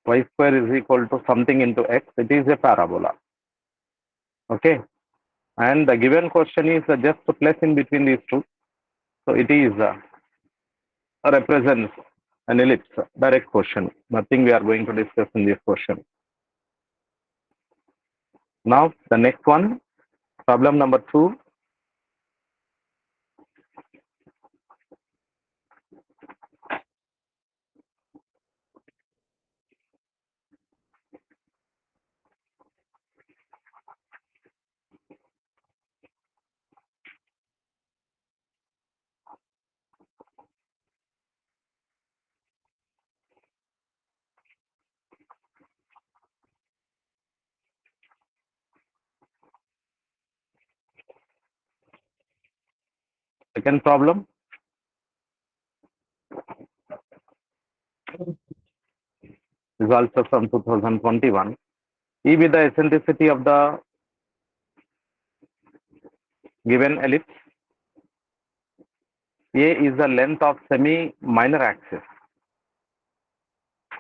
y square is equal to something into x. It is a parabola. Okay. And the given question is just to place in between these two. So it is represents an ellipse. Direct question. Nothing we are going to discuss in this question. Now the next one, problem number 2. Second problem is also from 2021. E be the eccentricity of the given ellipse. A is the length of semi-minor axis.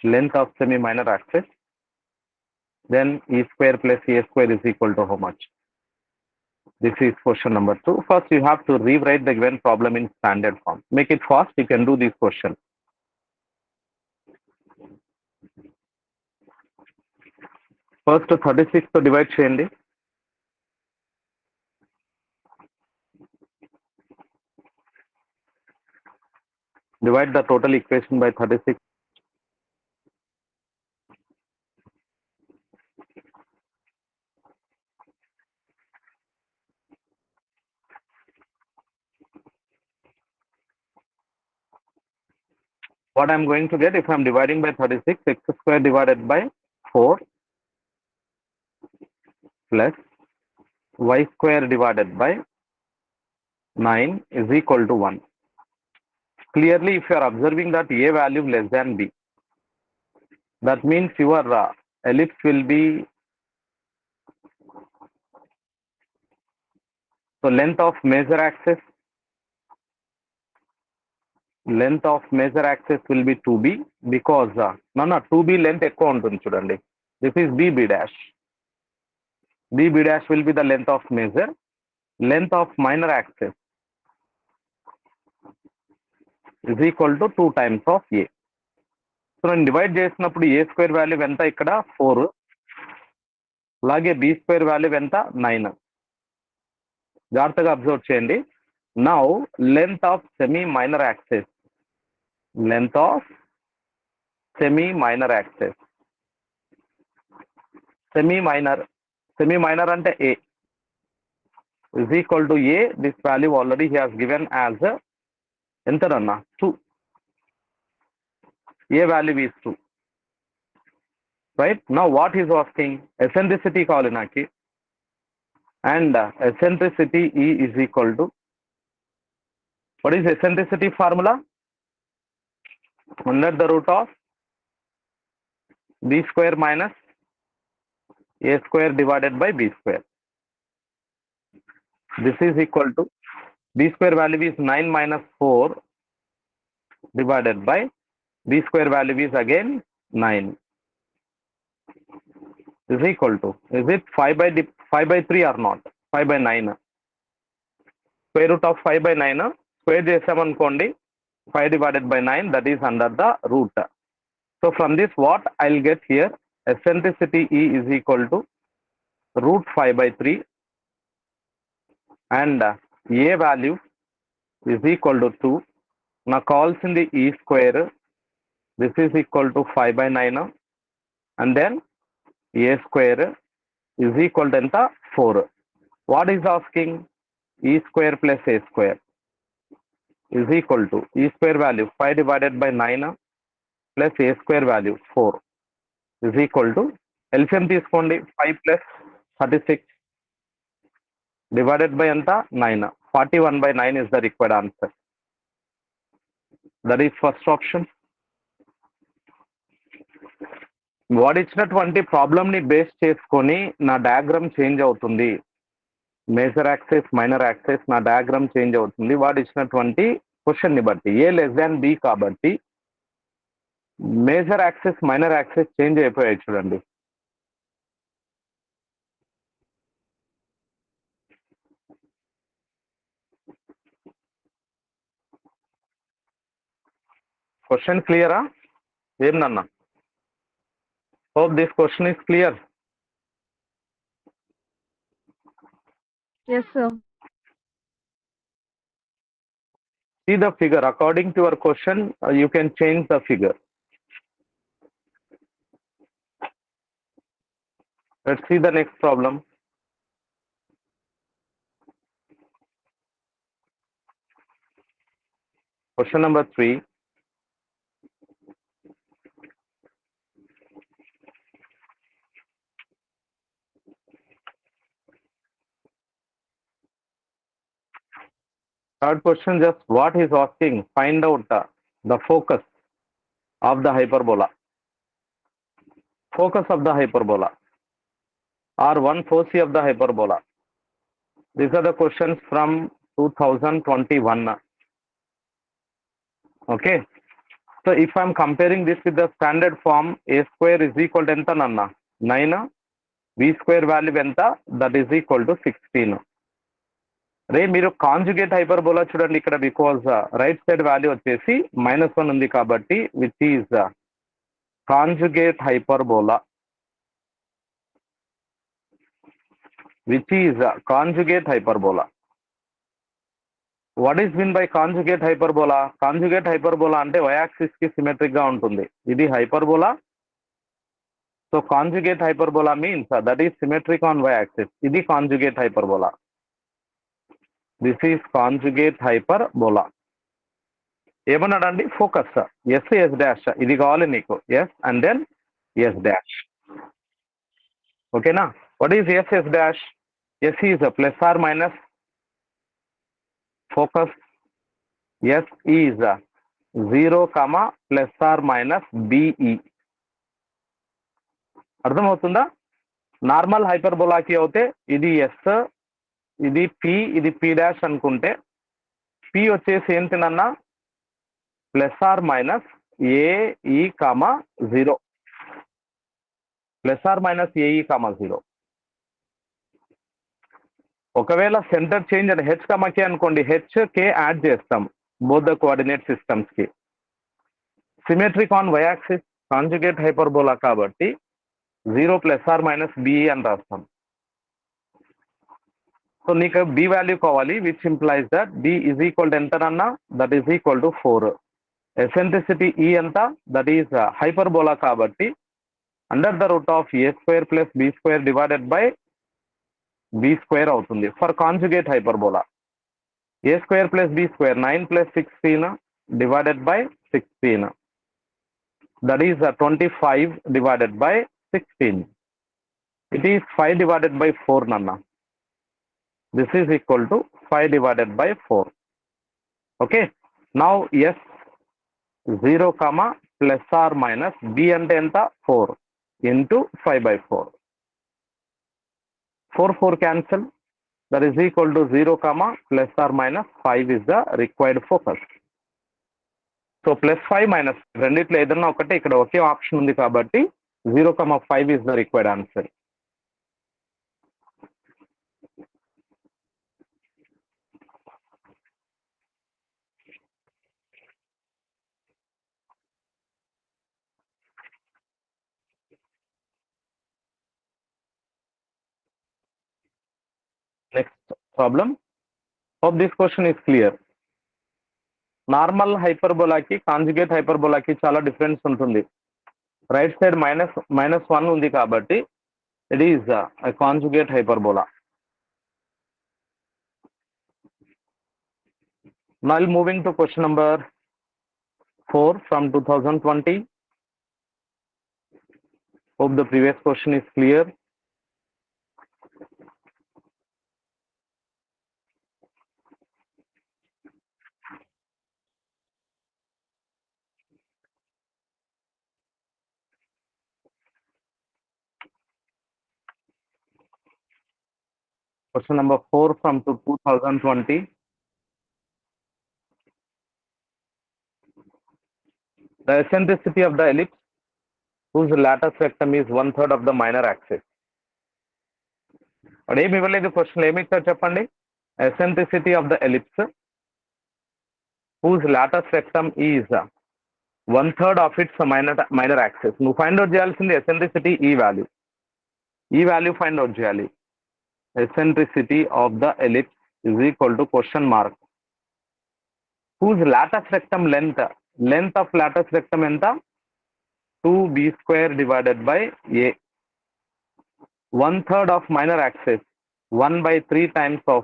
Length of semi-minor axis. Then E square plus A square is equal to how much? This is question number 2. First, you have to rewrite the given problem in standard form. Make it fast. You can do this question. First, 36 to divide cheyandi. Divide the total equation by 36. What I'm going to get if I'm dividing by 36, x square divided by 4 plus y square divided by 9 is equal to 1. Clearly, if you are observing that A value less than B, that means your ellipse will be, so length of major axis will be 2b, because 2b length ఎక్కువ ఉంటుంది చూడండి. This is bb dash. bb dash will be the length of major. Length of minor axis is equal to 2 times of a. So నేను divide చేసినప్పుడు ఏ square value ఎంత ఇక్కడ 4, అలాగే B square value ఎంత 9. జాగ్రత్తగా అబ్జర్వ్ చేయండి. Now length of semi minor axis, length of semi-minor axis. Semi-minor ante A is equal to A. This value already he has given as entanna 2. A value is 2. Right? Now what he is asking? Eccentricity kavali naki. And eccentricity E is equal to, what is eccentricity formula? Under the root of b square minus a square divided by b square. This is equal to, b square value is 9 minus 4 divided by b square value is again 9. Is equal to, is it 5 by 3 or not? 5 by 9. Square root of 5 by 9. Square చేసామనుకోండి, 5 divided by 9, that is under the root. So from this, what I'll get here, eccentricity E is equal to root 5 by 3, and A value is equal to 2. Now calls in the E square, this is equal to 5 by 9, and then A square is equal to 4. What is asking? E square plus A square is equal to E square value 5 divided by 9 plus A square value 4 is equal to, LCM తీసుకోండి, 5 plus 36 divided by anta 9. 41 by 9 is the required answer. That is first option. వాడు ఇచ్చినటువంటి problem ని base చేసుకొని నా diagram change అవుతుంది. Major axis, minor axis, నా diagram change అవుతుంది వాడు ఇచ్చినటువంటి క్వశ్చన్ ని బట్టి. ఏ లెస్ దాన్ బి కాబట్టి major axis minor axis change అయిపోయాయి చూడండి. క్వశ్చన్ క్లియరా ఏందన్నా? Hope this question is clear. Yes, sir. See the figure. According to your question, you can change the figure. Let's see the next problem. Question number 3. Third question, just what is asking? Find out the focus of the hyperbola. Focus of the hyperbola or one foci of the hyperbola. These are the questions from 2021. Okay. So if I am comparing this with the standard form, a square is equal to enta nanna 9, b square value enta, that is equal to 16. రే మీరు conjugate hyperbola చూడండి ఇక్కడ, because right side value వచ్చేసి -1 ఉంది కాబట్టి which is conjugate hyperbola. Which is conjugate hyperbola. What is mean by conjugate hyperbola? Conjugate hyperbola అంటే y axis కి symmetric గా ఉంటుంది. ఇది hyperbola. So conjugate hyperbola means that is symmetric on y axis. ఇది conjugate hyperbola. This is conjugate hyperbola. ఏమన్నాడండి? Focus S dash, ఇది కావాలి నీకు, S and then S dash. ఓకేనా? What is S dash? S is plus or minus focus. Yes is 0, plus or minus b e. అర్థమవుతుందా? Normal హైపర్బోలాకి అయితే ఇది yes, ఇది పి, ఇది పి డాష్ అనుకుంటే, పి వచ్చేసి ఏంటినన్నా plus or minus A E 0. Plus or minus A E 0. ఒకవేళ సెంటర్ చేంజ్ అని హెచ్ కే అనుకోండి, హెచ్ కే యాడ్ చేస్తాం బోత్ ద కోఆర్డినేట్ సిస్టమ్స్ కి. Symmetric on Y axis conjugate hyperbola కాబట్టి 0 ప్లస్ ఆర్ మైనస్ బిఈ అని రాస్తాం. సో నీకు బి వాల్యూ కావాలి, which implies that B is equal to ఎంతనన్నా, that is equal to 4. Eccentricity E ఎంత, that is hyperbola కాబట్టి under the root of A square plus B square divided by B square అవుతుంది for conjugate hyperbola. A square plus B square 9 plus 16 divided by 16, that is 25 divided by 16. It is 5 divided by 4 నన్నా. This is equal to 5 divided by 4. Okay, now S 0, plus or minus b అంటే ఎంత 4 into 5/4. 4 cancel, that is equal to 0, plus or minus 5 is the required focus. So plus 5 minus రెండిట్లో ఏదన్నా ఒకటి, ఇక్కడ ఒకే option ఉంది కాబట్టి 0, 5 is the required answer. Next problem. Hope this question is clear. Normal హైపర్బోలాకి కాంజుగేట్ హైపర్బోలాకి చాలా డిఫరెన్స్ ఉంటుంది. రైట్ సైడ్ -1 ఉంది కాబట్టి it is conjugate hyperbola. Now moving to question number 4 from 2020. Hope the previous question is clear. Question number 4 from 2020. The eccentricity of the ellipse whose lattice rectum is 1/3 of the minor axis. అక్కడ ఏమి ఇవ్వలేదు, question ఏమి ఇచ్చారు చెప్పండి. Eccentricity of the ellipse whose lattice rectum is 1/3 of its minor axis. నువ్వు find out చేయాల్సింది eccentricity E value find out చేయాలి. Eccentricity of the ellipse is equal to question mark whose lattice rectum length of lattice rectum ఎంత 2b² divided by a. 1/3 of minor axis 1/3 times of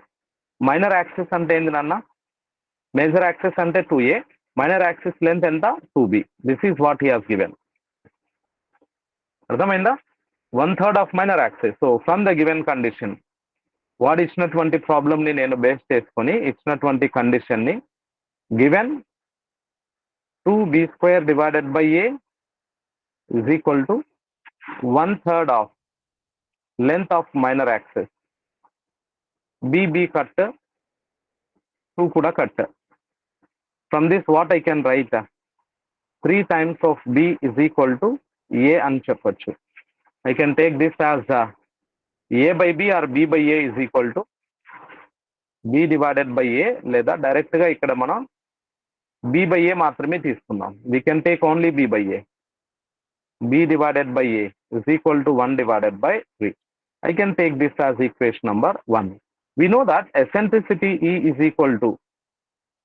minor axis అంటే ఏంది నాన్న, major axis అంటే 2a, minor axis length ఎంత 2b. This is what he has given. అర్థమైందా? 1/3 of minor axis. So from the given condition, వాడు ఇచ్చినటువంటి problem ని నేను బేస్ చేసుకొని ఇచ్చినటువంటి కండిషన్ ని given 2b² divided by a is equal to 1/3 of length of minor axis. b cut, 2 kuda cut. From this what I can write, 3 times of b is equal to a అని చెప్పొచ్చు. I can take this as a by b or b by a is equal to b divided by a, లేదా direct గా ఇక్కడ మనం b by a మాత్రమే తీసుకుందాం. We can take only b by a. b divided by a is equal to 1 divided by 3. I can take this as equation number 1. We know that eccentricity E is equal to,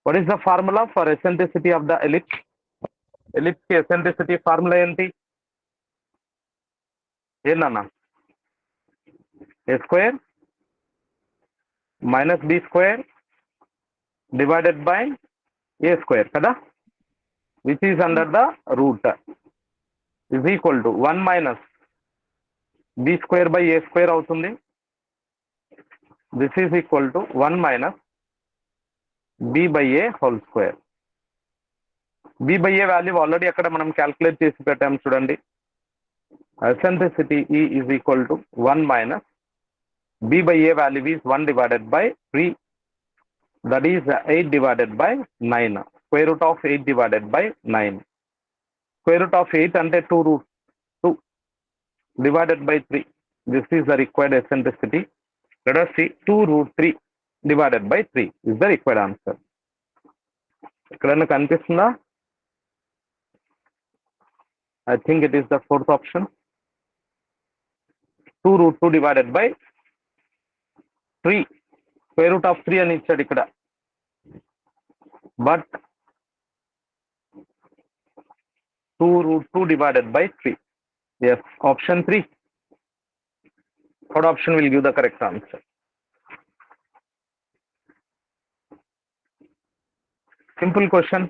what is the formula for eccentricity of the ellipse? Ellipse ki eccentricity formula enti? Enna a square minus b square divided by a square kada, which is under the root, is equal to 1 minus b square by a square అవుతుంది. This is equal to 1 minus b by a whole square. b by a value already అక్కడ మనం calculate చేసి పెట్టాము చూడండి. eccentricity E is equal to 1 minus b by a value is 1 divided by 3, that is 8 divided by 9. Square root of 8 divided by 9. Square root of 8 అంటే 2√2 divided by 3. This is the required eccentricity. Let us see, 2√3 divided by 3 is the required answer. ఎక్కడైనా కనిపిస్తుందా? I think it is the fourth option. 2√2 divided by 3. Square root of 3 అని ఇచ్చాడు ఇక్కడ, but 2√2 divided by 3. Yes, option 3. Third option will give the correct answer. Simple question.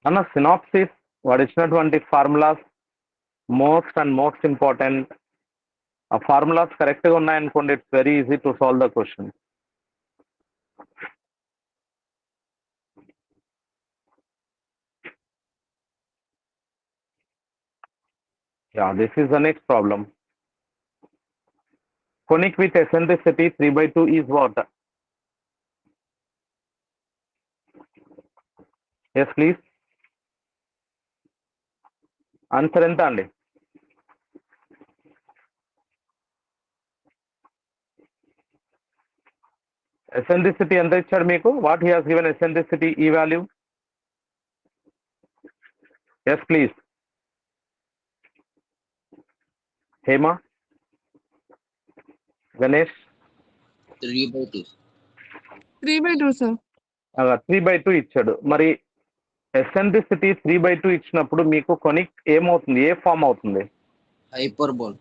అన్న synopsis వాడు ఇచ్చినటువంటి formulas most and most important. ఆ formulas correct గా ఉన్నాయనుకోండి, it's very easy to solve the question. Yeah, this is the next problem. Conic with eccentricity 3/2 is what? Yes, please. Answer ఎంత అండి? Eccentricity ఎంత ఇచ్చాడు మీకు? What he has given eccentricity E value? Yes please. Hema, Ganesh. 3/2. 3/2 sir. 3/2 ఇచ్చాడు. మరి eccentricity 3/2 ఇచ్చినప్పుడు మీకు conic ఏమవుతుంది, ఏ ఫామ్ అవుతుంది? హైపర్బోల్.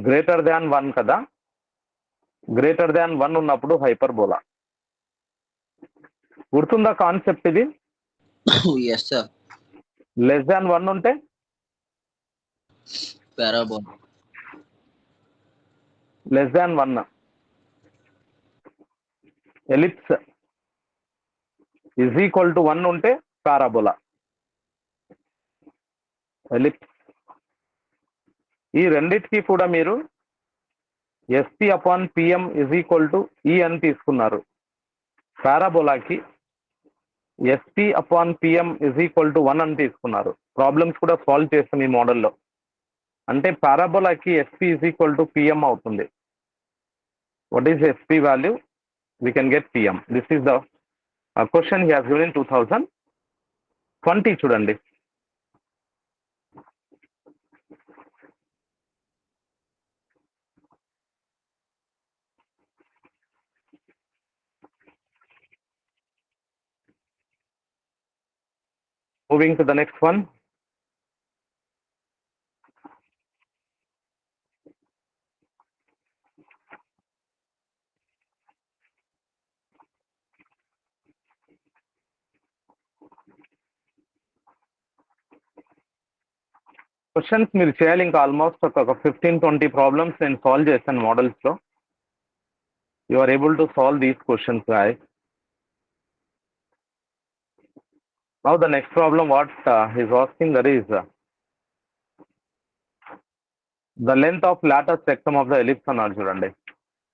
గ్రేటర్ దాన్ 1 కదా, గ్రేటర్ దాన్ 1 ఉన్నప్పుడు హైపర్బోలా. గుర్తుందా కాన్సెప్ట్ ఇది? yes sir. లెస్ దాన్ 1 ఉంటే parabola. Less than 1 ellipse is equal to 1 ఉంటే పారాబోలా. ఎలిప్స్ ఈ రెండిటికి కూడా మీరు SP upon PM is equal to E అని తీసుకున్నారు. పారాబోలాకి SP upon PM is equal to 1 అని తీసుకున్నారు. ప్రాబ్లమ్స్ కూడా సాల్వ్ చేస్తాం ఈ మోడల్లో. అంటే పారాబోలాకి SP is equal to PM అవుతుంది. What is SP value? We can get PM. This is the question he has given in 2020. చూడండి. Moving to the next one. Questions మీరు చేయాలి. ఇంకా ఆల్మోస్ట్ ఒక 15-20 ప్రాబ్లమ్స్ నేను సాల్వ్ చేశాను మోడల్స్లో. You are able to solve these questions guys. Now the next problem what is asking, that is the length of latus rectum of the ellipse అన్నాడు. చూడండి,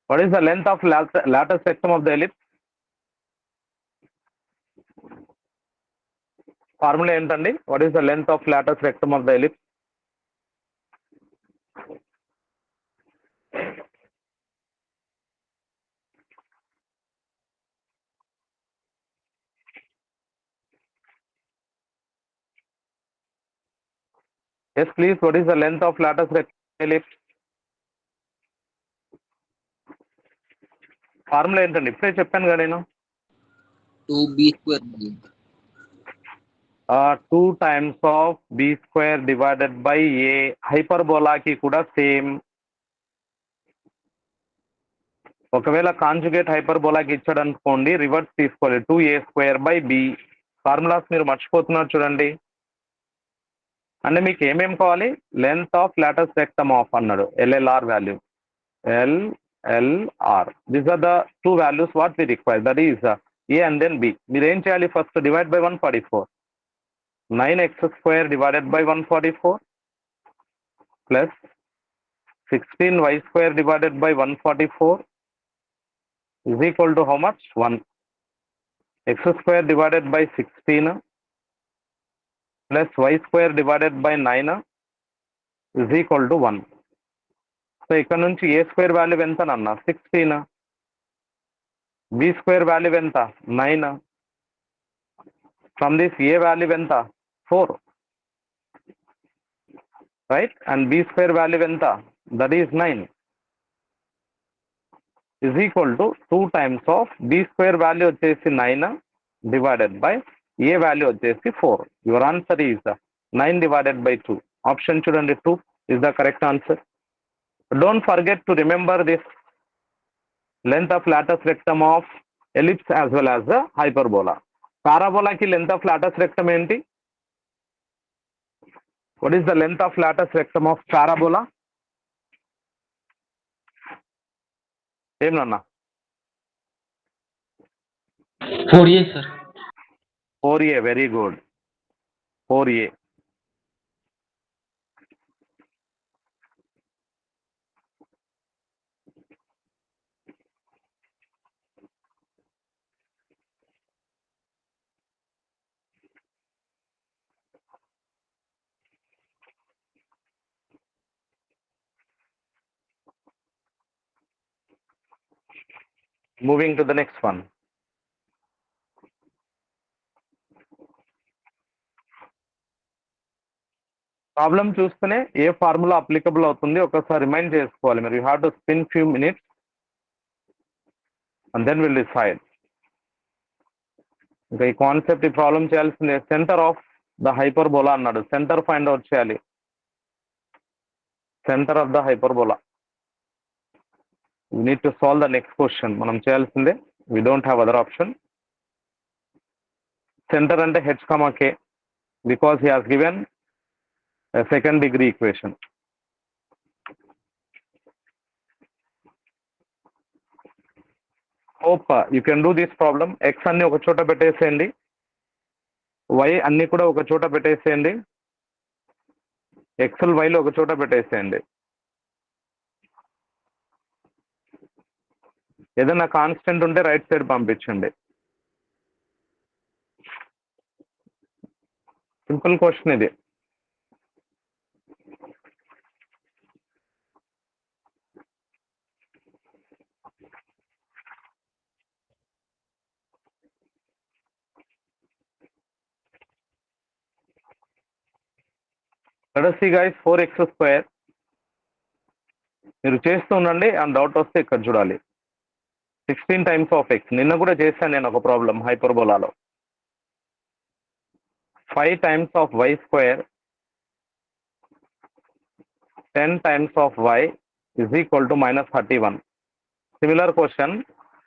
what is the length of latus rectum of the ellipse? Formula ఏంటండి? What is the length of latus rectum of the ellipse? Yes, please. What is the length of latus rectum ellipse? Formula ఏంటండి? ఇప్పుడే చెప్పాను కదా నేను. 2b² 2 times of b square divided by a. హైపర్బోలాకి కూడా same. ఒకవేళ conjugate హైపర్బోలాకి ఇచ్చాడు అనుకోండి, reverse తీసుకోవాలి. 2a² b. ఫార్ములాస్ మీరు మర్చిపోతున్నారు చూడండి. అంటే మీకు ఏమేమి కావాలి? Length of latus rectum of అన్నాడు, LLR value, LLR. These are the two values what we require, that is a and then b. మీరు ఏం చేయాలి? First divide by 144. 9x² divided by 144 plus 16y² divided by 144 is equal to how much? 1. x² divided by 16 plus y² divided by 9 is equal to 1. So ఇక్కడ నుంచి a² value ఎంత అన్న? 16. b² value ఎంత? 9. From this a value ఎంత? 4. Right. And b² value ఎంత? That is 9. is equal to 2 times of b² value వచ్చేసి 9 divided by a value వచ్చేసి 4. Your answer is 9 divided by 2. Option చూడండి, 2 is the correct answer. Don't forget to remember this length of latus rectum of ellipse as well as the hyperbola. Parabola ki length of latus rectum enti? What is the length of latus rectum of parabola? Em nanna? 4A, sir. 4A, very good. 4A. Moving to the next one. Problem చూస్తేనే ఏ formula applicable అవుతుంది ఒకసారి remind చేసుకోవాలి మీరు. You have to spend few minutes and then will decide. ఇంకా ఈ concept, ఈ problem చేయాల్సిందే. సెంటర్ ఆఫ్ ద హైపర్బోలా అన్నాడు. సెంటర్ ఫైండ్ అవుట్ చేయాలి. Centre of the hyperbola. We need to solve the next question. మనం చేయాల్సిందే. We don't have other option. Center అంటే h, k, because he has given a second degree equation. Hope you can do this problem. x అన్ని ఒక చోట పెట్టేసేయండి, y అన్ని కూడా ఒక చోట పెట్టేసేయండి, x y లో ఒక చోట పెట్టేసేయండి. ఏదైనా కాన్స్టెంట్ ఉంటే రైట్ సైడ్ పంపించండి. సింపుల్ క్వశ్చన్ ఇది. Let us see guys, 4x square. మీరు చేస్తూ ఉండండి, అండ్ డౌట్ వస్తే ఇక్కడ చూడాలి. 16 times of x. నిన్న కూడా చేశాను నేను ఒక problem హైపర్బోలాలో. 5 times of y square, 10 times of y is equal to -31. Similar question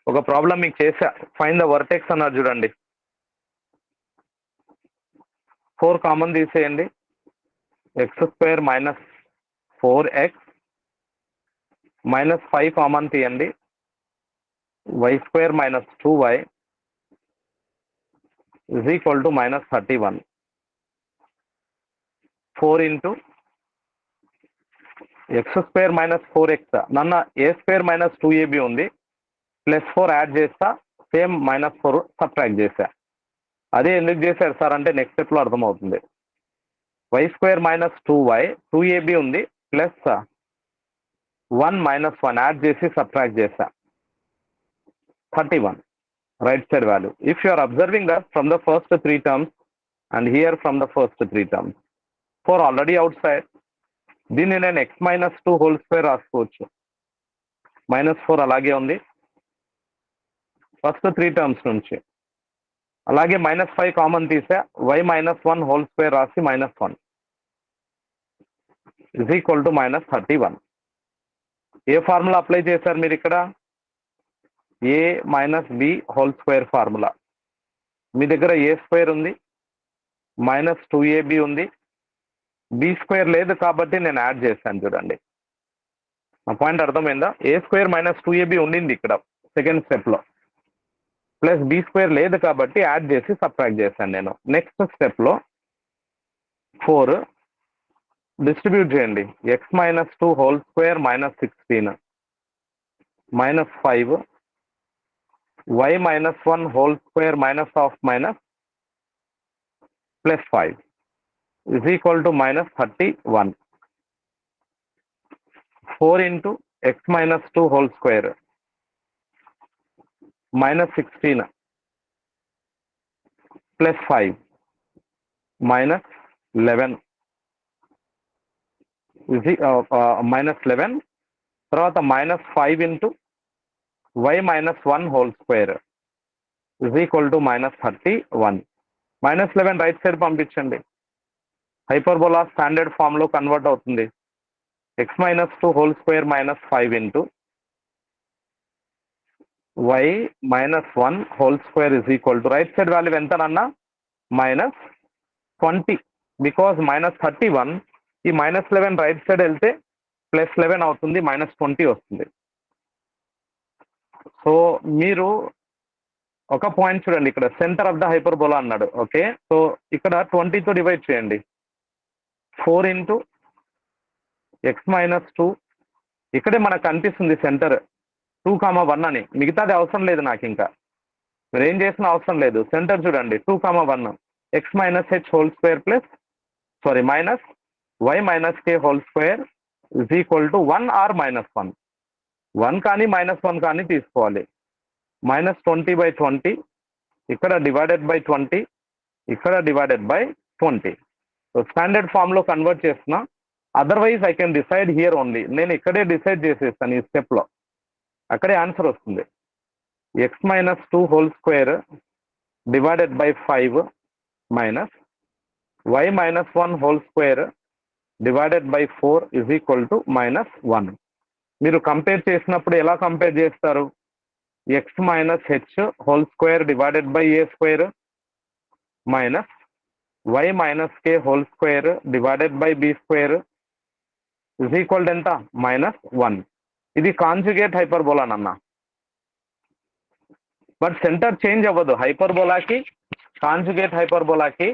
ఒక ప్రాబ్లం మీకు చేసా. ఫైండ్ ద వర్టెక్స్ అన్నారు చూడండి. 4 కామన్ తీసేయండి. x square minus 4x minus 5 common తీయండి. y square minus 2y is equal to -31. 4 into x square minus 4x. నన్న a square minus 2ab ఉంది, plus 4 add చేస్తా, సేమ్ -4 సబ్ట్రాక్ట్ చేసా. అదే ఎందుకు చేశారు సార్ అంటే నెక్స్ట్ స్టెప్లో అర్థమవుతుంది. y square minus 2y, 2ab ఉంది, ప్లస్ 1 - 1 యాడ్ చేసి సబ్ట్రాక్ట్ చేసా, 31 right side value. If you are observing that from the first 3 terms and here from the first 3 terms, 4 already outside. దీన్ని నేను x - 2 whole square రాసుకోవచ్చు. -4 అలాగే ఉంది first 3 terms నుంచి. అలాగే -5 కామన్ తీసా, y - 1 హోల్ స్క్వేర్ రాసి -1 is equal to -31. ఏ ఫార్ములా అప్లై చేశారు మీరు ఇక్కడ? a - b whole square formula. మీ దగ్గర a స్క్వేర్ ఉంది, -2ab ఉంది, b స్క్వేర్ లేదు కాబట్టి నేను యాడ్ చేశాను చూడండి. నా పాయింట్ అర్థమైందా? a స్క్వేర్ -2ab ఉండింది ఇక్కడ సెకండ్ స్టెప్లో, ప్లస్ b స్క్వేర్ లేదు కాబట్టి యాడ్ చేసి సబ్ట్రాక్ట్ చేశాను నేను. నెక్స్ట్ స్టెప్లో 4 డిస్ట్రిబ్యూట్ చేయండి. x - 2 whole square -16 -5 y - 1 whole square -(-) +5 is equal to -31. 4 into x - 2 whole square -16 +5 -11 -11. తర్వాత -5 into y - 1 whole square is equal to -31. -11 right side పంపించండి. హైపర్బోలా స్టాండర్డ్ ఫామ్ లో కన్వర్ట్ అవుతుంది. x - 2 whole square -5 into y - 1 whole square is equal to right side value ఎంతనన్నా -20. Because -31, ఈ -11 right side వెళ్తే +11 అవుతుంది, -20 వస్తుంది. So మీరు ఒక పాయింట్ చూడండి, ఇక్కడ సెంటర్ ఆఫ్ ద హైపర్బోలా అన్నాడు. ఓకే, సో ఇక్కడ 20తో డివైడ్ చేయండి. 4 into x - 2, ఇక్కడే మనకు కనిపిస్తుంది సెంటర్ 2,1 అని. మిగతాది అవసరం లేదు నాకు, ఇంకా మీరు ఏం చేసిన అవసరం లేదు. సెంటర్ చూడండి 2,1. x - h whole square minus y - k whole square is equal to 1 or -1. 1 కానీ -1 కానీ తీసుకోవాలి. -20/20 ఇక్కడ డివైడెడ్ బై 20, ఇక్కడ divided by 20. So standard form లో కన్వర్ట్ చేస్తున్నా. Otherwise I can decide here only. నేను ఇక్కడే డిసైడ్ చేసేస్తాను ఈ స్టెప్ లో, అక్కడే ఆన్సర్ వస్తుంది. x - 2 whole square divided by 5 minus y - 1 whole square divided by 4 is equal to -1. మీరు కంపేర్ చేసినప్పుడు ఎలా కంపేర్ చేస్తారు? x - h whole square divided by a square minus y - k whole square divided by b square is equal to ఎంత? -1. ఇది conjugate హైపర్బోలానన్నా, but centre change అవ్వదు. హైపర్బోలాకి కాంజుగేట్ హైపర్బోలాకి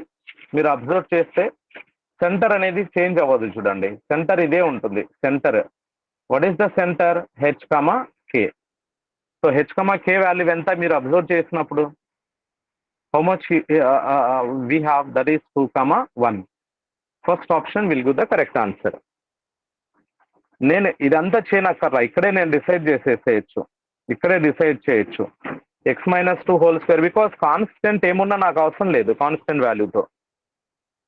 మీరు observe చేస్తే సెంటర్ అనేది చేంజ్ అవ్వదు. చూడండి, సెంటర్ ఇదే ఉంటుంది. Centre, what is the centre? h, k. So H comma K value ఎంత మీరు అబ్జర్వ్ చేసినప్పుడు how much we have, that is 2, 1. First option will give the correct answer. నేను ఇదంతా చేయనక్కర్లా, ఇక్కడే నేను డిసైడ్ చేసేసేయచ్చు, ఇక్కడే డిసైడ్ చేయొచ్చు x-2 బికాస్ కాన్స్టెంట్ ఏమున్నా నాకు అవసరం లేదు. కాన్స్టెంట్ వాల్యూతో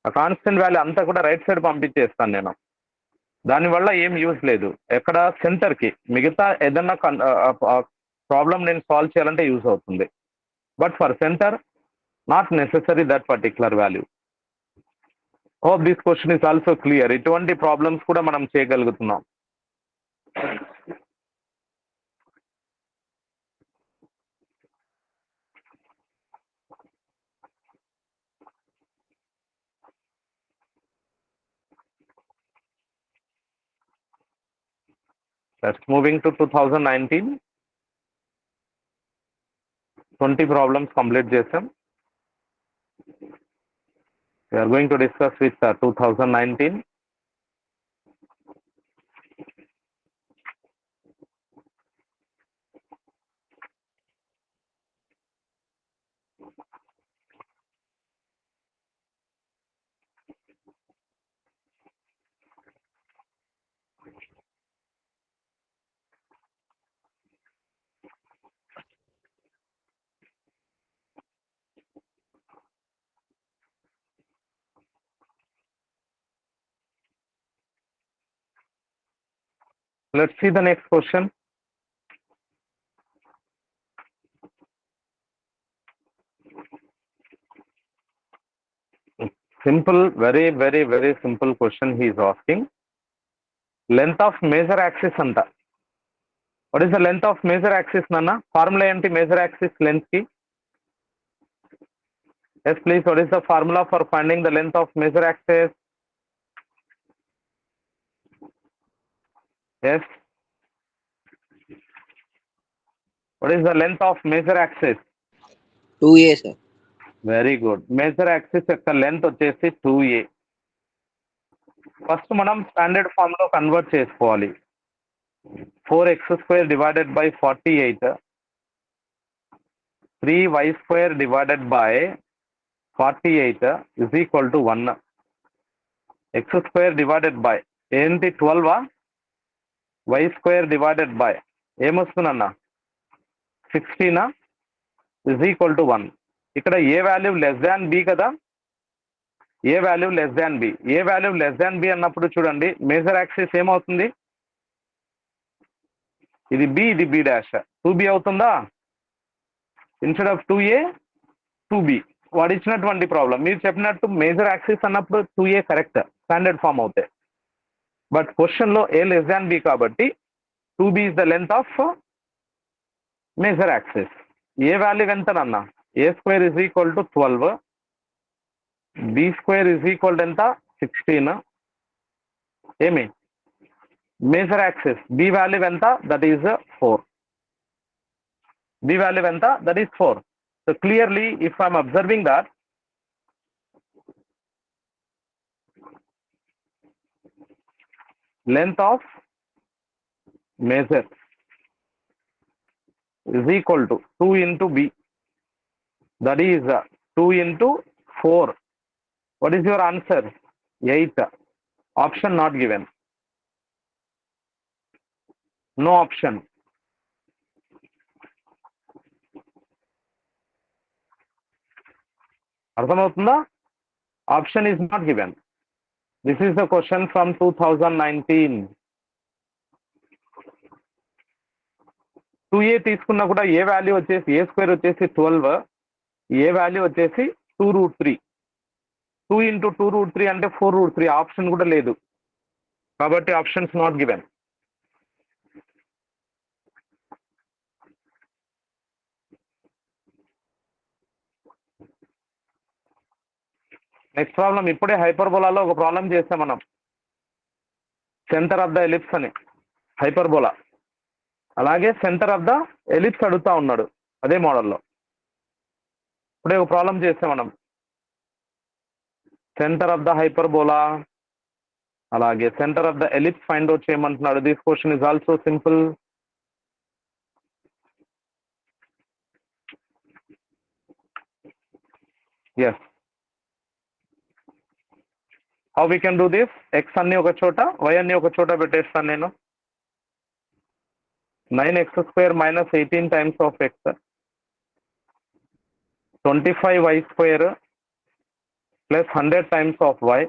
ఆ కాన్స్టెంట్ వాల్యూ అంతా కూడా రైట్ సైడ్ పంపించేస్తాను నేను. దానివల్ల ఏం యూజ్ లేదు. ఎక్కడ సెంటర్కి మిగతా ఏదన్నా ప్రాబ్లం నేను సాల్వ్ చేయాలంటే యూజ్ అవుతుంది. But for centre not necessary that particular value. Hope this question is also clear. ఇటువంటి ప్రాబ్లమ్స్ కూడా మనం చేయగలుగుతున్నాం. Let's moving to 2019. 20 problems complete చేసాం. We are going to discuss with 2019. Let's see the next question. Simple, very simple question he is asking. Length of major axis anta. What is the length of major axis, Nana? Formula enti major axis length ki? Yes, please. What is the formula for finding the length of major axis? Yes. What is the length of major axis? 2a, sir. Very good. Major axis యొక్క length వచ్చేసి 2a. First మనం standard form లో convert చేసుకోవాలి. 4x² divided by 48, 3y² divided by 48 is equal to 1. x² divided by ఏంటి 12, y² divided by ఏమొస్తుందన్న 16 is equal to 1. ఇక్కడ a value less than b కదా, a value less than b. A value less than b అన్నప్పుడు చూడండి major axis ఏమవుతుంది, ఇది B, ఇది B dash, 2b అవుతుందా, ఇన్స్టెడ్ ఆఫ్ 2a 2b. వాడు ఇచ్చినటువంటి ప్రాబ్లం మీరు చెప్పినట్టు మేజర్ యాక్సిస్ అన్నప్పుడు 2a కరెక్ట్, స్టాండర్డ్ ఫామ్ అవుతాయి. బట్ క్వశ్చన్ లో ఏ లెస్ దాన్ బి కాబట్టి 2b is the length of major axis. A value ఎంతనన్నా, a² is equal to 12, b² is equal to ఎంత 16. ఏమి మేజర్ యాక్సిస్ బి వాల్యూ ఎంత, that is 4. B value ఎంత, that is 4. So clearly if I'm observing that length of measure is equal to 2 into b, that is 2 into 4. What is your answer? 8. Option not given. No option. అర్థమవుతుందా? Option is not given. This is the question from 2019. 2a తీసుకున్నా కూడా ఏ value వచ్చేసి a² వచ్చేసి 12, ఏ value వచ్చేసి 2√3. 2 into 2√3 అంటే 4√3. Option కూడా లేదు కాబట్టి options not given. Next problem, ఇప్పుడే హైపర్బోలాలో ఒక ప్రాబ్లం చేస్తాం మనం, సెంటర్ ఆఫ్ ద ఎలిప్స్ అని హైపర్బోలా. అలాగే సెంటర్ ఆఫ్ ద ఎలిప్స్ అడుగుతా ఉన్నాడు అదే మోడల్లో. ఇప్పుడే ఒక ప్రాబ్లం చేస్తాం మనం, సెంటర్ ఆఫ్ ద హైపర్బోలా అలాగే centre of the ellipse find out చేయమంటున్నాడు. This question is also simple. Yes. How we can do this? X అన్ని ఒక చోట, వై అన్ని ఒక చోట పెట్టేస్తాను నేను. 9x² minus 18 times of x, 25y² plus 100 times of y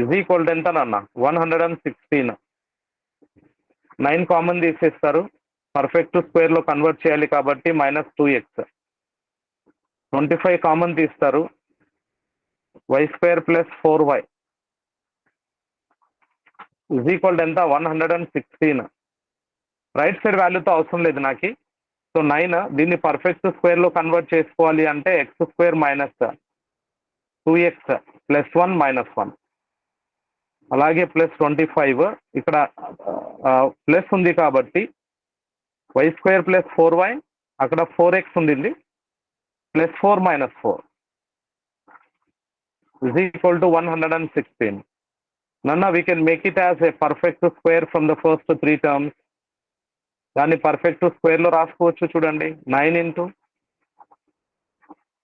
is equal to ఎంత నాన్న? 116. 9 కామన్ తీసేస్తారు, పర్ఫెక్ట్ స్క్వేర్ లో కన్వర్ట్ చేయాలి కాబట్టి -2x. 25 కామన్ తీస్తారు, y² plus 4y is equal to ఎంత? 116. రైట్ సైడ్ వాల్యూతో అవసరం లేదు నాకు. సో 9 దీన్ని పర్ఫెక్ట్ స్క్వేర్ లో కన్వర్ట్ చేసుకోవాలి అంటే x² minus 2x plus 1 minus 1, అలాగే ప్లస్ 25 ఇక్కడ ప్లస్ ఉంది కాబట్టి y² plus 4y, అక్కడ 4x ఉండింది, plus 4 minus 4 is equal to 116. Nana, we can make it as a perfect square from the first 3 terms. దాన్ని పర్ఫెక్ట్ స్క్వేర్ లో రాసుకోవచ్చు చూడండి. 9 into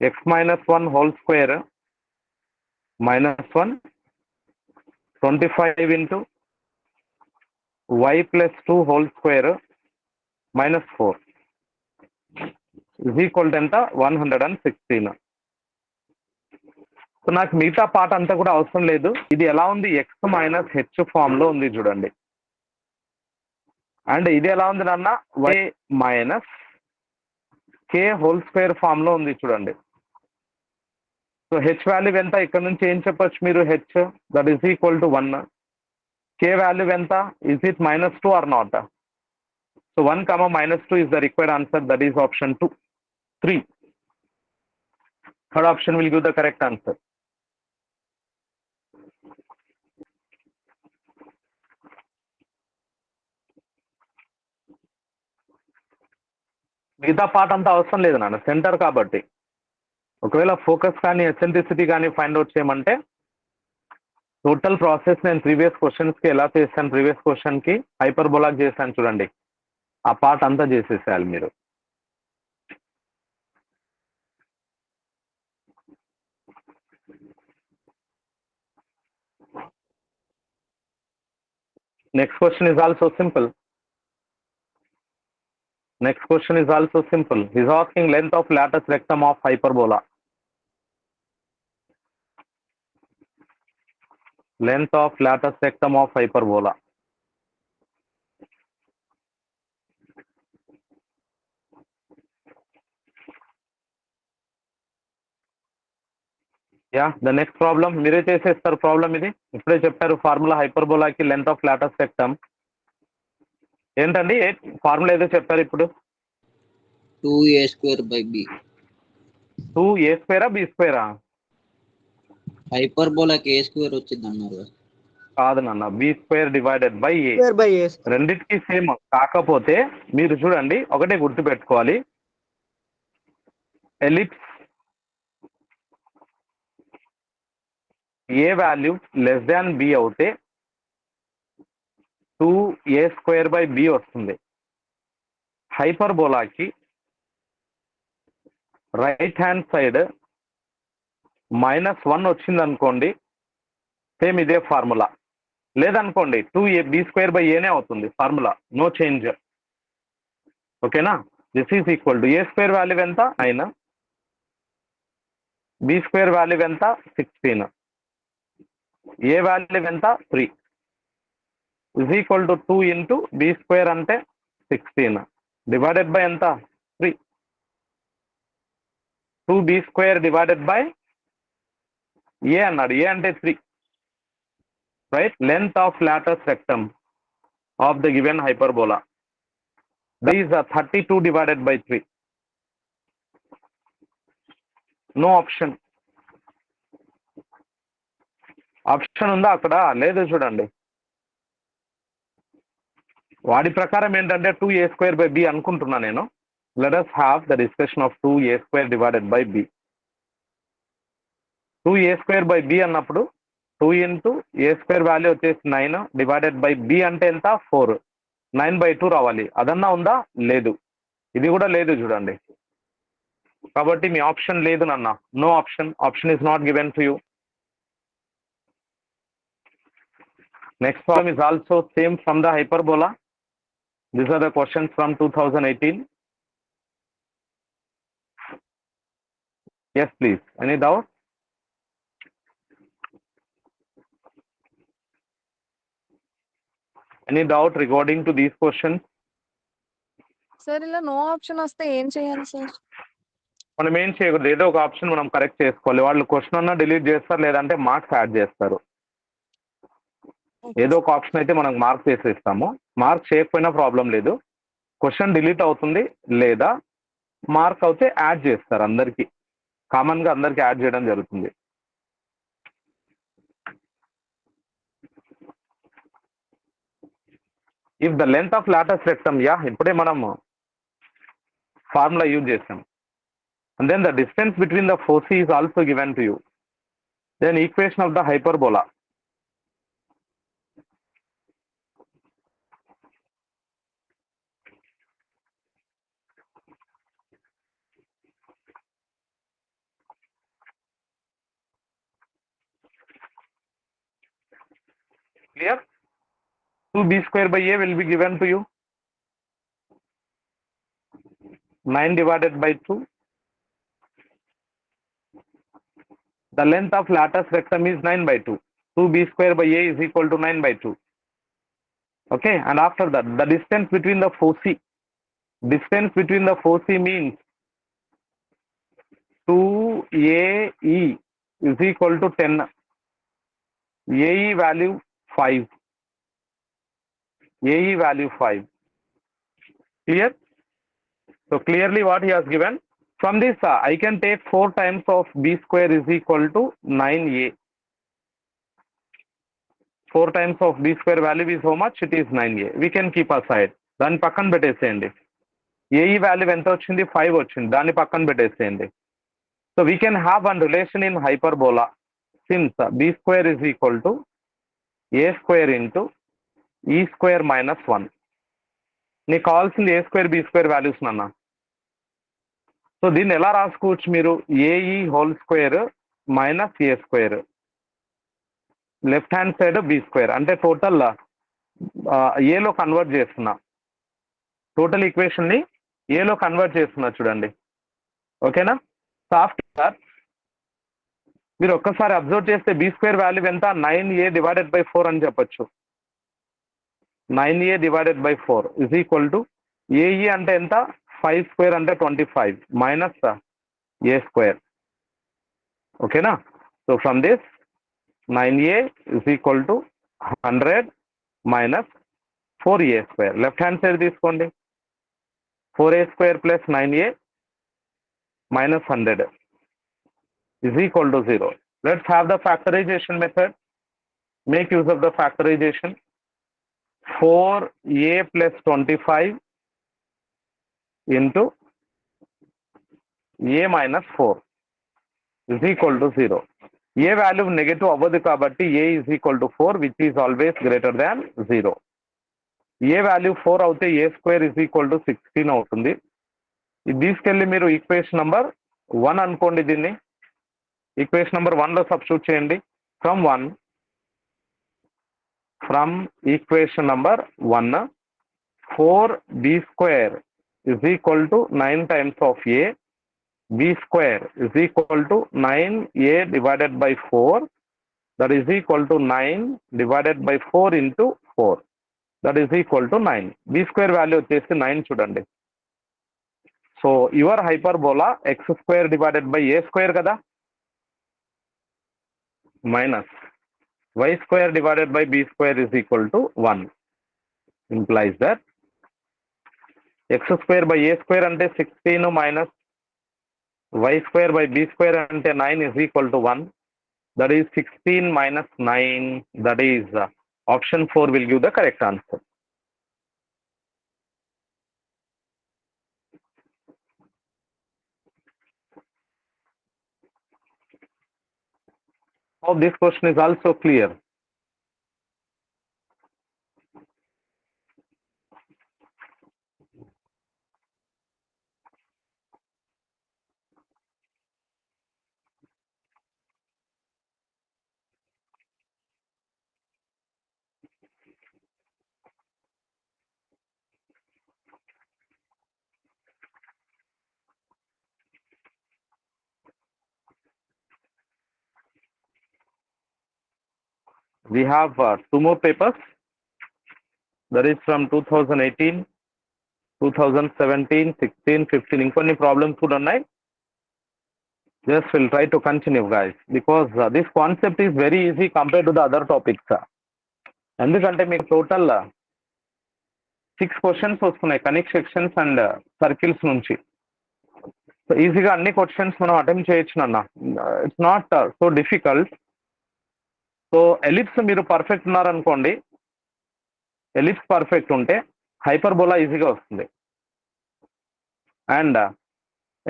x minus 1 whole square minus 1, 25 into y plus 2 whole square minus 4 is equal to ఎంత? 116. So నాకు మిగతా part అంతా కూడా అవసరం లేదు. ఇది ఎలా ఉంది? ఎక్స్ మైనస్ హెచ్ ఫామ్ లో ఉంది చూడండి. అండ్ ఇది ఎలా ఉంది నాన్న? Y minus k whole square form లో ఉంది చూడండి. సో హెచ్ వాల్యూ ఎంత? ఇక్కడ నుంచి ఏం చెప్పొచ్చు మీరు? H that is equal to 1. K value ఎంత? Is it -2 or not? So 1, -2 is the required answer. That is option 2. 3. Third option will give the correct answer. మిగతా పార్ట్ అంతా అవసరం లేదు నాన్న, సెంటర్ కాబట్టి. ఒకవేళ ఫోకస్ కానీ ఎసెంట్రిసిటీ కానీ ఫైండ్ అవుట్ చేయమంటే టోటల్ ప్రాసెస్ నేను ప్రీవియస్ క్వశ్చన్స్కి ఎలా చేశాను, ప్రీవియస్ క్వశ్చన్కి హైపర్బోలాక్ చేశాను చూడండి, ఆ పార్ట్ అంతా చేసేసేయాలి మీరు. Next question is also simple. Next question is also simple. He is asking length of latus rectum of hyperbola. Length of latus rectum of hyperbola. Yeah, the next problem. మీరే చేసేస్తారు problem ఇది. ఇప్పుడే చెప్పారు formula హైపర్బోలాకి length of latus rectum. ఏంటండి formula ఏదో చెప్పారు ఇప్పుడు? 2a² by b. 2a² b²? హైపర్బోలాకి a² వచ్చింది అన్నారు. కాదు నాన్న, b² డివైడెడ్ బై ఏ. రెండింటికి సేమ్. కాకపోతే మీరు చూడండి, ఒకటే గుర్తుపెట్టుకోవాలి, ఎలిప్స్ ఏ వాల్యూ లెస్ దాన్ బి అవుతే 2a² by b వస్తుంది. హైపర్బోలాకి రైట్ హ్యాండ్ సైడ్ -1 వచ్చింది అనుకోండి, సేమ్ ఇదే ఫార్ములా. లేదనుకోండి 2ab² by a నే అవుతుంది ఫార్ములా, నో చేంజ్. ఓకేనా? This is equal to a² value ఎంత? 9, b² వాల్యూ ఎంత? 16, ఏ వాల్యూ ఎంత? 3 is equal to 2 into b² అంటే 16 డివైడెడ్ బై ఎంత? 3. 2b² డివైడెడ్ బై ఏ అన్నాడు, ఏ అంటే 3. Right? Length of latus rectum of the given hyperbola that is 32 divided by 3. No option. Option ఉందా అక్కడ? లేదు చూడండి. వాడి ప్రకారం ఏంటంటే 2a² by b అనుకుంటున్నా నేను. Let us have the discussion of 2a² divided by b. 2a² by b అన్నప్పుడు 2 into a² వాల్యూ వచ్చేసి 9 డివైడెడ్ బై b అంటే ఎంత? 4. 9/2 రావాలి. అదన్నా ఉందా? లేదు. ఇది కూడా లేదు చూడండి. కాబట్టి మీ ఆప్షన్ లేదు నాన్న. No option. Option is not given to you. Next problem is also same from the hyperbola. These are the questions from 2018. Yes, please. Any doubt? Any doubt regarding to these questions? Sir ఇలా no option వస్తే ఏం చేయాలి sir? మనం ఏం చేయకూడదు, ఏదో ఒక option మనం కరెక్ట్ చేసుకోవాలి. వాళ్ళు క్వశ్చన్ అన్నా డిలీట్ చేస్తారు, లేదంటే మార్క్స్ యాడ్ చేస్తారు. ఏదో ఒక ఆప్షన్ అయితే మనం మార్క్ చేసి ఇస్తాము. మార్క్ చేయకపోయినా ప్రాబ్లం లేదు. క్వశ్చన్ డిలీట్ అవుతుంది లేదా మార్క్ అవుతే యాడ్ చేస్తారు. అందరికి కామన్ గా అందరికి యాడ్ చేయడం జరుగుతుంది. If the length of latus rectum, yeah ఇప్పుడే మనం ఫార్ములా యూజ్ చేసాం. And then the distance between the foci is also given to you. Then equation of the hyperbola. Clear? 2b square by a will be given to you. 9 divided by 2. The length of latus rectum is 9 by 2. 2b square by a is equal to 9 by 2. Okay, and after that, the distance between the foci. Distance between the foci means 2AE is equal to 10. AE value 5. AE value 5. Clear? So clearly what he has given. From this, I can take 4 times of b square is equal to 9a. 4 times of b square value is how much? It is 9a. We can keep aside. దాన్ని పక్కన పెట్టేసేయండి. AE value ఎంత వచ్చింది? 5 వచ్చింది. దాన్ని పక్కన పెట్టేసేయండి. So we can have one relation in hyperbola since b square is equal to a square into e square minus 1. నీకు కావాల్సింది a square b square values నాన్న. సో దీన్ని ఎలా రాసుకోవచ్చు మీరు? A e whole square minus a square, left hand side b square. అంటే total ఏలో convert చేస్తున్నా. టోటల్ ఈక్వేషన్ ని ఏలో కన్వర్ట్ చేస్తున్నా చూడండి. ఓకేనా? సో ఆఫ్టర్ మీరు ఒక్కసారి అబ్జర్వ్ చేస్తే బి స్క్వేర్ వాల్యూ ఎంత? 9a డివైడెడ్ బై 4 అని చెప్పొచ్చు. 9a divided by 4 is equal to AE అంటే ఎంత? 5 స్క్వేర్ అంటే 25 మైనస్ ఏ స్క్వేర్. ఓకేనా? So from this 9a is equal to 100 minus 4a square. Left hand side తీసుకోండి. 4a square plus 9a minus 100 is equal to 0. Let's have the factorization method. Make use of the factorization. 4a plus 25 into a minus 4 is equal to 0. A value negative అవ్వదు కాబట్టి a is equal to 4 which is always greater than 0. A value 4 అవుతే a square is equal to 16 అవుతుంది. ఇది తీసుకెళ్ళి మీరు equation number 1 అనుకోండి. దీన్ని equation number 1 లో సబ్స్టిట్యూట్ చేయండి. From equation number 1 4b square is equal to 9 times of a. b square is equal to 9a divided by 4, that is equal to 9 divided by 4 into 4, that is equal to 9. b square value వచ్చేసి 9 చూడండి. So your hyperbola x square divided by a square కదా, minus y square divided by b square is equal to 1 implies that x square by a square అంటే 16 minus y square by b square అంటే 9 is equal to 1. That is 16 minus 9. That is option 4 will give the correct answer. Hope this question is also clear. We have 2 more papers. That is from 2018, 2017, 16, 15. ఇంకొన్ని problems కూడా ఉన్నాయి. Just will try to continue, guys, because this concept is very easy compared to the other topics. ఎందుకంటే మీకు total 6 questions వస్తున్నాయి conic sections and circles నుంచి. So ఈజీగా అన్ని questions మనం అటెంప్ట్ చేయొచ్చు అన్న. It's not so difficult. So ellipse మీరు పర్ఫెక్ట్ ఉన్నారనుకోండి, ఎలిప్స్ పర్ఫెక్ట్ ఉంటే హైపర్బోలా ఈజీగా వస్తుంది. అండ్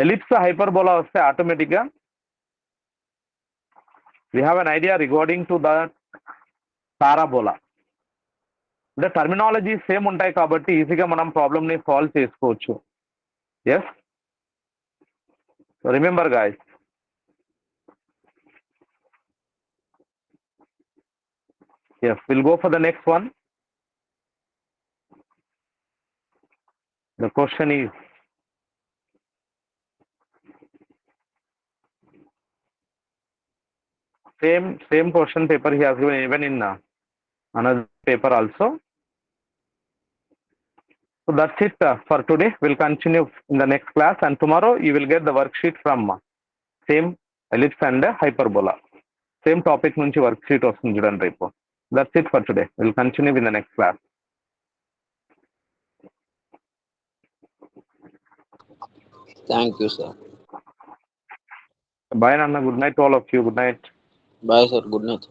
ఎలిప్స్ హైపర్బోలా వస్తే ఆటోమేటిక్గా we have an idea regarding to the parabola. అంటే టర్మినాలజీ సేమ్ ఉంటాయి కాబట్టి ఈజీగా మనం ప్రాబ్లమ్ని సాల్వ్ చేసుకోవచ్చు. Yes, remember guys. Yes, we'll go for the next one. The question is, same question paper he has given even in another paper also. So that's it for today. We'll continue in the next class, and tomorrow you will get the worksheet from same ellipse and hyperbola. Same topic nunchi worksheet vastundi chudandi repo. That's it for today. We'll continue in the next class. Thank you, sir. Bye, Nana. Good night to all of you. Good night. Bye, sir. Good night.